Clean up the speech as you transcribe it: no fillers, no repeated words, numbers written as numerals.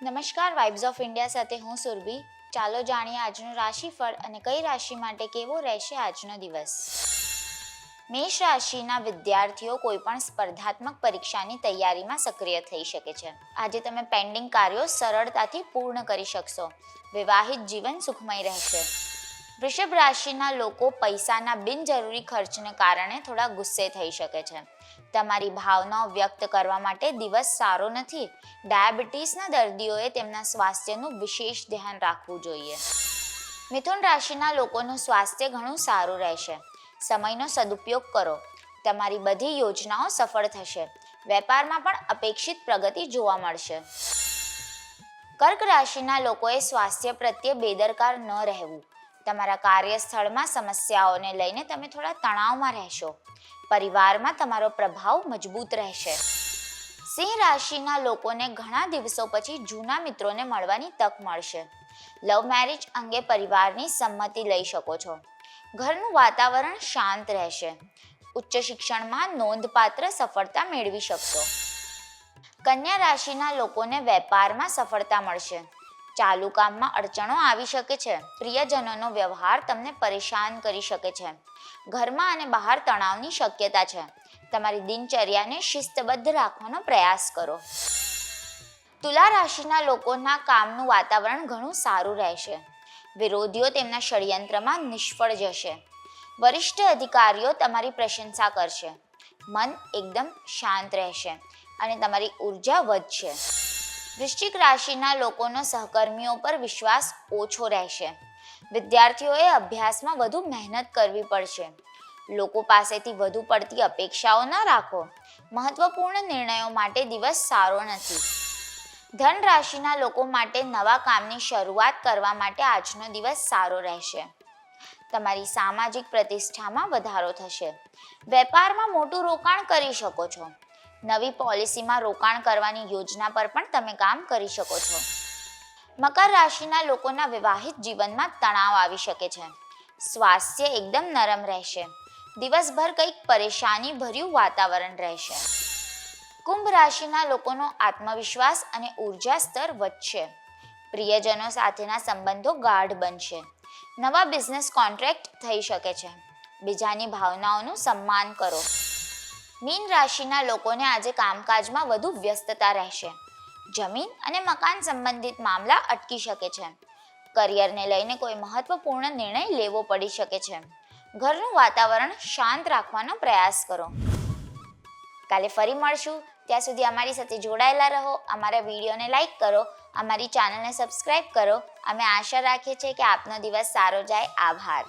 નમસ્કાર, vibes of India સાથે હું સુરભી. ચાલો જાણીએ આજનું રાશિફળ અને કઈ રાશિ માટે કેવો રહેશે આજનો દિવસ. મેષ રાશિના વિદ્યાર્થીઓ કોઈ પણ સ્પર્ધાત્મક પરીક્ષાની તૈયારીમાં સક્રિય થઈ શકે છે. આજે તમે પેન્ડિંગ કાર્યો સરળતાથી પૂર્ણ કરી શકશો. વિવાહિત જીવન સુખમય રહેશે. વૃષભ રાશિના લોકો પૈસાના બિનજરૂરી ખર્ચને કારણે થોડા ગુસ્સે થઈ શકે છે. તમારી ભાવનાઓ વ્યક્ત કરવા માટે દિવસ સારો નથી. ડાયાબિટીસના દર્દીઓએ તેમના સ્વાસ્થ્યનું વિશેષ ધ્યાન રાખવું જોઈએ. મિથુન રાશિના લોકોનું સ્વાસ્થ્ય ઘણું સારું રહેશે. સમયનો સદુપયોગ કરો. તમારી બધી યોજનાઓ સફળ થશે. વેપારમાં પણ અપેક્ષિત પ્રગતિ જોવા મળશે. કર્ક રાશિના લોકોએ સ્વાસ્થ્ય પ્રત્યે બેદરકાર ન રહેવું. તમારા કાર્યસ્થળમાં સમસ્યાઓને લઈને તમે થોડા તણાવમાં રહેશો. પરિવારમાં તમારો પ્રભાવ મજબૂત રહેશે. સિંહ રાશિના લોકોને ઘણા દિવસો પછી જૂના મિત્રોને મળવાની તક મળશે. લવ મેરેજ અંગે પરિવારની સંમતિ લઈ શકો છો. ઘરનું વાતાવરણ શાંત રહેશે. ઉચ્ચ શિક્ષણમાં નોંધપાત્ર સફળતા મેળવી શકશો. કન્યા રાશિના લોકોને વેપારમાં સફળતા મળશે. ચાલુ કામમાં અડચણો આવી શકે છે. પ્રિયજનોનો વ્યવહાર તમને પરેશાન કરી શકે છે. ઘરમાં અને બહાર તણાવની શક્યતા છે. તમારી દિનચર્યાને શિસ્તબદ્ધ રાખવાનો પ્રયાસ કરો. તુલા રાશિના લોકોના કામનું વાતાવરણ ઘણું સારું રહેશે. વિરોધીઓ તેમના ષડયંત્રમાં નિષ્ફળ જશે. વરિષ્ઠ અધિકારીઓ તમારી પ્રશંસા કરશે. મન એકદમ શાંત રહેશે અને તમારી ઉર્જા વધશે. વૃશ્ચિક રાશિના લોકોનો સહકર્મીઓ પર વિશ્વાસ ઓછો રહેશે. વિદ્યાર્થીઓએ અભ્યાસમાં વધુ મહેનત કરવી પડશે. લોકો પાસેથી વધુ પડતી અપેક્ષાઓ ન રાખો. મહત્વપૂર્ણ નિર્ણયો માટે દિવસ સારો નથી. ધન રાશિના લોકો માટે નવા કામની શરૂઆત કરવા માટે આજનો દિવસ સારો રહેશે. તમારી સામાજિક પ્રતિષ્ઠામાં વધારો થશે. વેપારમાં મોટું રોકાણ કરી શકો છો. નવી પોલિસીમાં રોકાણ કરવાની યોજના પર પણ તમે કામ કરી શકો છો. મકર રાશિના લોકોના વિવાહિત જીવનમાં તણાવ આવી શકે છે. સ્વાસ્થ્ય એકદમ નરમ રહેશે. દિવસભર કંઈક પરેશાની ભર્યું વાતાવરણ રહેશે. કુંભ રાશિના લોકોનો આત્મવિશ્વાસ અને ઉર્જા સ્તર વધશે. પ્રિયજનો સાથેના સંબંધો ગાઢ બનશે. નવા બિઝનેસ કોન્ટ્રાક્ટ થઈ શકે છે. બીજાની ભાવનાઓનું સન્માન કરો. મીન રાશિના લોકોને આજે કામકાજમાં વધુ વ્યસ્તતા રહેશે. જમીન અને મકાન સંબંધિત મામલા અટકી શકે છે. કરિયરને લઈને કોઈ મહત્વપૂર્ણ નિર્ણય લેવો પડી શકે છે. ઘરનું વાતાવરણ શાંત રાખવાનો પ્રયાસ કરો. કાલે ફરી મળશું. ત્યાં સુધી અમારી સાથે જોડાયેલા રહો. અમારા વિડીયોને લાઈક કરો. અમારી ચેનલને સબસ્ક્રાઈબ કરો. અમે આશા રાખીએ છીએ કે આપનો દિવસ સારો જાય. આભાર.